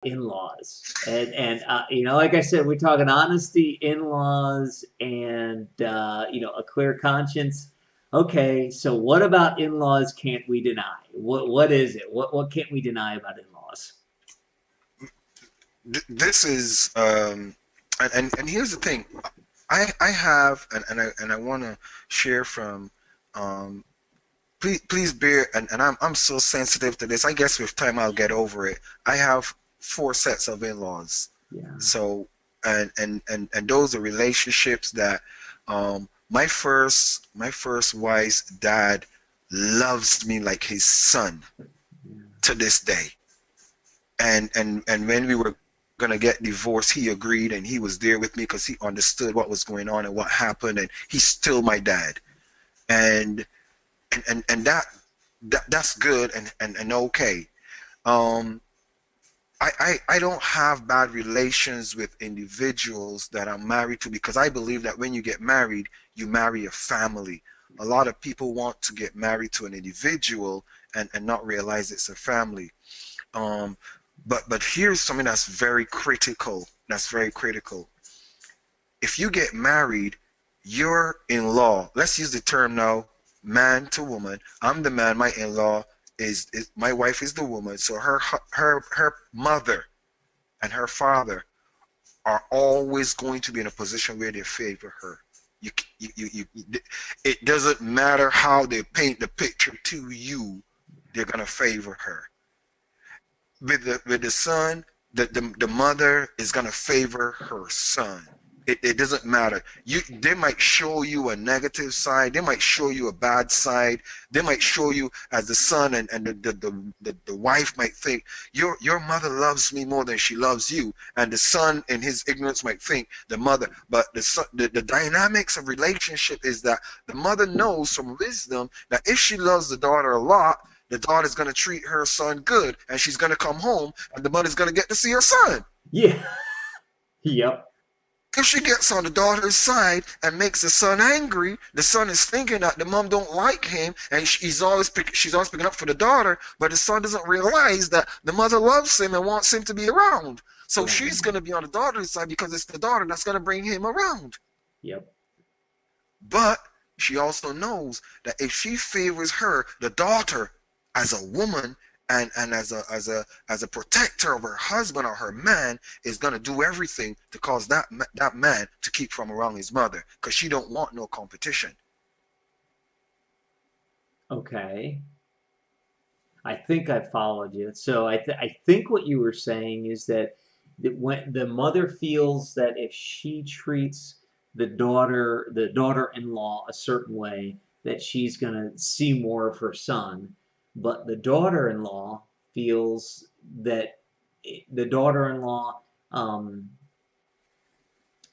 in-laws and you know, like I said, we're talking honesty, in-laws, and you know, a clear conscience. Okay, so what about in-laws can't we deny? What is it? What can't we deny about in-laws? This is and here's the thing. I have and I want to share from um please bear and I'm so sensitive to this. I guess with time I'll get over it. I have four sets of in-laws. Yeah. So and those are relationships that my first wife's dad loves me like his son Yeah. to this day. And when we were gonna get divorced, he agreed and he was there with me because he understood what was going on and what happened, and he's still my dad. And and that's good and okay. Um, I don't have bad relations with individuals that I'm married to because I believe that when you get married, you marry a family. A lot of people want to get married to an individual and not realize it's a family. Um, but here's something that's very critical. That's very critical. If you get married, your in-law, let's use the term now, man to woman. I'm the man, my in-law is my wife is the woman. So her mother and her father are always going to be in a position where they favor her. You, it doesn't matter how they paint the picture to you, they're gonna favor her. With the son, the mother is gonna favor her son. It doesn't matter. They might show you a negative side, they might show you a bad side, they might show you as the son and the wife might think your mother loves me more than she loves you, and the son in his ignorance might think the mother, but the dynamics of relationship is that the mother knows from wisdom that if she loves the daughter a lot, the daughter's going to treat her son good, and she's going to come home and the mother's going to get to see her son. Yeah. Yep. If she gets on the daughter's side and makes the son angry, the son is thinking that the mom don't like him and she's always picking up for the daughter, but the son doesn't realize that the mother loves him and wants him to be around. So she's Right. going to be on the daughter's side because it's the daughter that's going to bring him around. Yep. But she also knows that if she favors her, the daughter, as a woman and as a protector of her husband or her man, is gonna do everything to cause that man to keep from around his mother because she don't want no competition. Okay. I think I followed you. So I think what you were saying is that when the mother feels that if she treats the daughter-in-law a certain way, that she's gonna see more of her son, but the daughter-in-law feels that the daughter-in-law um,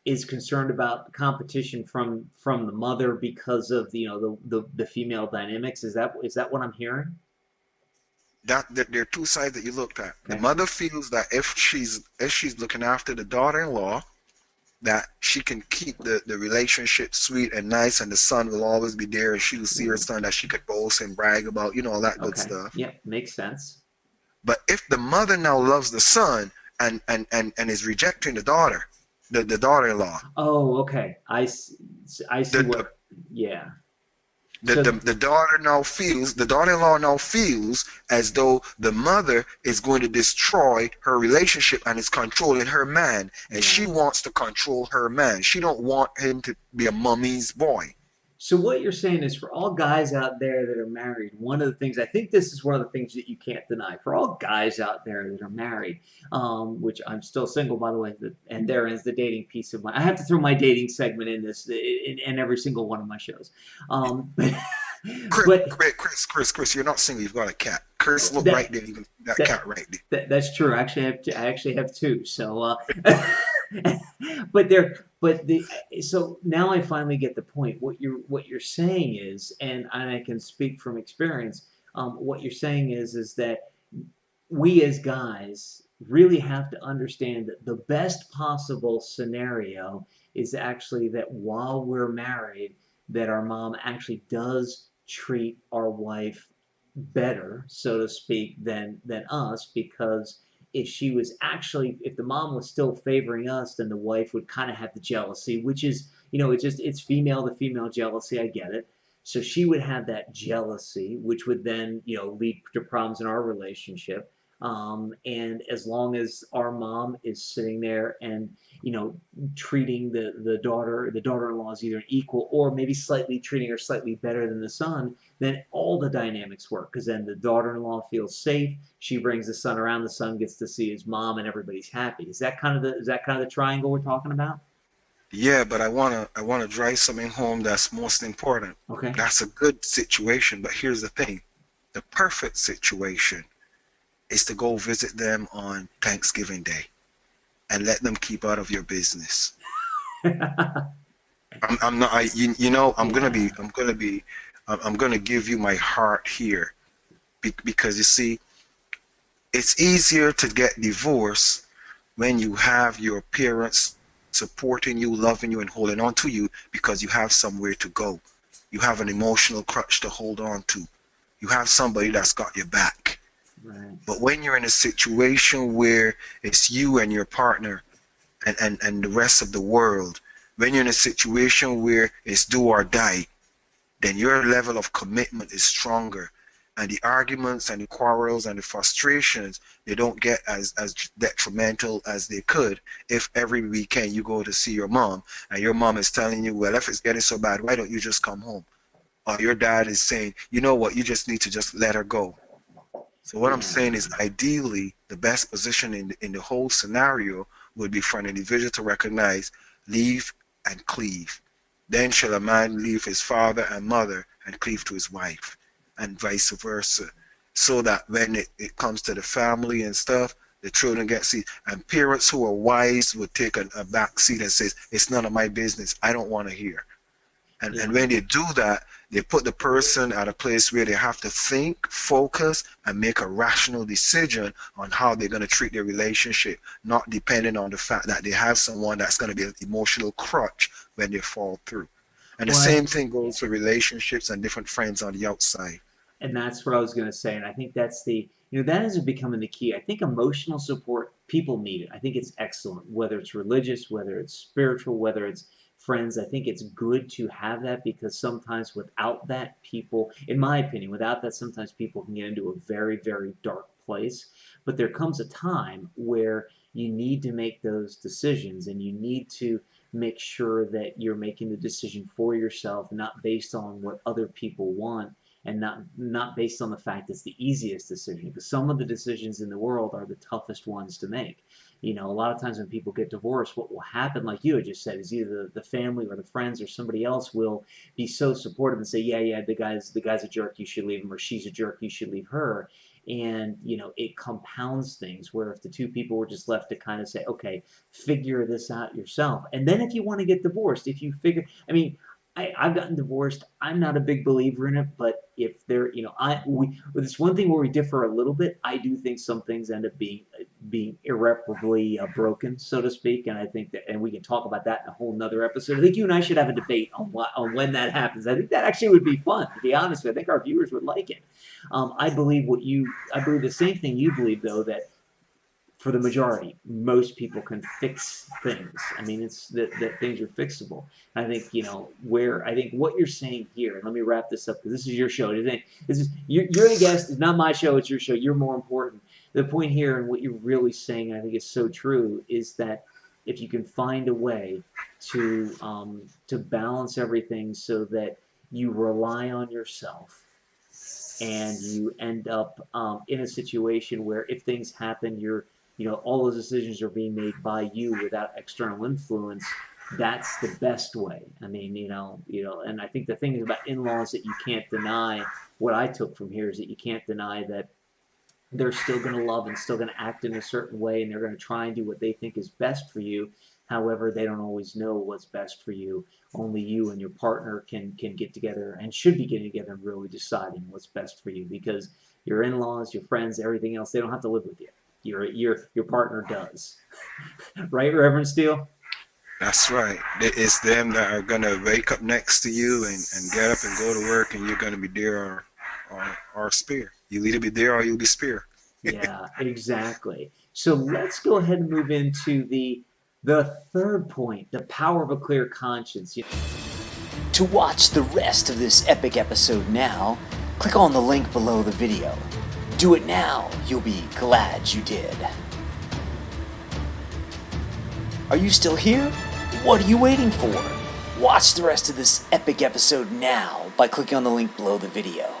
is concerned about competition from the mother because of you know the female dynamics. Is that what I'm hearing? That there are two sides that you looked at. The Okay. mother feels that if she's looking after the daughter-in-law, that she can keep the relationship sweet and nice, and the son will always be there, and she will see her son that she could boast and brag about, all that good Okay. stuff. Yep. Makes sense. But if the mother now loves the son and is rejecting the daughter, the daughter-in-law, Oh, okay. I the see the what. Yeah. the, So the, the daughter-in-law now feels as though the mother is going to destroy her relationship and is controlling her man, and she yeah. wants to control her man. She don't want him to be a mummy's boy. So what you're saying is for all guys out there that are married, one of the things I think this is one of the things that you can't deny. For all guys out there that are married, which I'm still single by the way, and there is the dating piece of my. I have to throw my dating segment in this in every single one of my shows. But Chris, but Chris, you're not single. You've got a cat. Chris, look right that there. You can that that, cat right there. that's true. I actually have two. So, but so now I finally get the point. What you're saying is, and I can speak from experience. What you're saying is that we as guys really have to understand that the best possible scenario is actually that while we're married, that our mom actually does treat our wife better, so to speak, than us, because if she was actually, if the mom was still favoring us, then the wife would kind of have the jealousy, which is, it's female to female jealousy. I get it. So she would have that jealousy, which would then, lead to problems in our relationship. And as long as our mom is sitting there and, you know, treating the daughter-in-law as either an equal or maybe slightly treating her slightly better than the son, then all the dynamics work because then the daughter-in-law feels safe. She brings the son around. The son gets to see his mom, and everybody's happy. Is that kind of the triangle we're talking about? Yeah, but I wanna drive something home that's most important. Okay. That's a good situation, but here's the thing. The perfect situation is to go visit them on Thanksgiving Day and let them keep out of your business. I'm not, I'm gonna Yeah. be, I'm gonna give you my heart here because you see, it's easier to get divorced when you have your parents supporting you, loving you, and holding on to you because you have somewhere to go. You have an emotional crutch to hold on to. You have somebody that's got your back. Right. But when you're in a situation where it's you and your partner and the rest of the world, when you're in a situation where it's do or die, then your level of commitment is stronger. And the arguments and the quarrels and the frustrations, they don't get as detrimental as they could if every weekend you go to see your mom and your mom is telling you, well, if it's getting so bad, why don't you just come home? Or your dad is saying, you know what, you just need to just let her go. So what I'm Yeah. saying is ideally the best position in the whole scenario would be for an individual to recognize, leave and cleave. Then shall a man leave his father and mother and cleave to his wife, and vice versa. So that when it comes to the family and stuff, the children get see and parents who are wise would take a back seat and says, it's none of my business. I don't want to hear. And Yeah. when they do that, they put the person at a place where they have to think, focus, and make a rational decision on how they're going to treat their relationship, not depending on the fact that they have someone that's going to be an emotional crutch when they fall through. And the Well, same thing yeah. goes for relationships and different friends on the outside. And that's what I was going to say. And I think that is becoming the key. I think emotional support, people need it. I think it's excellent, whether it's religious, whether it's spiritual, whether it's friends. I think it's good to have that because sometimes without that, people, in my opinion, without that, sometimes people can get into a very, very dark place. But there comes a time where you need to make those decisions and you need to make sure that you're making the decision for yourself, not based on what other people want and not based on the fact it's the easiest decision because some of the decisions in the world are the toughest ones to make. A lot of times when people get divorced, what will happen, like you had just said, is either the family or the friends or somebody else will be so supportive and say, yeah, yeah, the guy's a jerk, you should leave him, or she's a jerk, you should leave her. And it compounds things where if the two people were just left to kind of say, okay, figure this out yourself. And then if you want to get divorced, if you figure, I mean, I've gotten divorced. I'm not a big believer in it, but if there, it's one thing where we differ a little bit. I do think some things end up being irreparably broken, so to speak, and I think that, and we can talk about that in a whole nother episode. I think you and I should have a debate on when that happens. I think that actually would be fun. To be honest with you, I think our viewers would like it. I believe the same thing you believe, though, that for the majority, most people can fix things. I mean, it's that things are fixable. I think where I think what you're saying here. And let me wrap this up because this is your show. This is you're the guest. It's not my show. It's your show. You're more important. The point here and what you're really saying, I think, is so true. Is that if you can find a way to balance everything so that you rely on yourself and you end up in a situation where if things happen, all those decisions are being made by you without external influence. That's the best way. I mean, and I think the thing is about in-laws that you can't deny. What I took from here is that you can't deny that they're still going to love and still going to act in a certain way and they're going to try and do what they think is best for you. However, they don't always know what's best for you. Only you and your partner can get together and should be getting together and really deciding what's best for you because your in-laws, your friends, everything else, they don't have to live with you. Your partner does. Right, Reverend Steele? That's right. It's them that are gonna wake up next to you and get up and go to work, and you're gonna be there or spear. You'll either be there or you'll be spear. Yeah, exactly. So let's go ahead and move into the third point, the power of a clear conscience. To watch the rest of this epic episode now, click on the link below the video. Do it now, you'll be glad you did. Are you still here? What are you waiting for? Watch the rest of this epic episode now by clicking on the link below the video.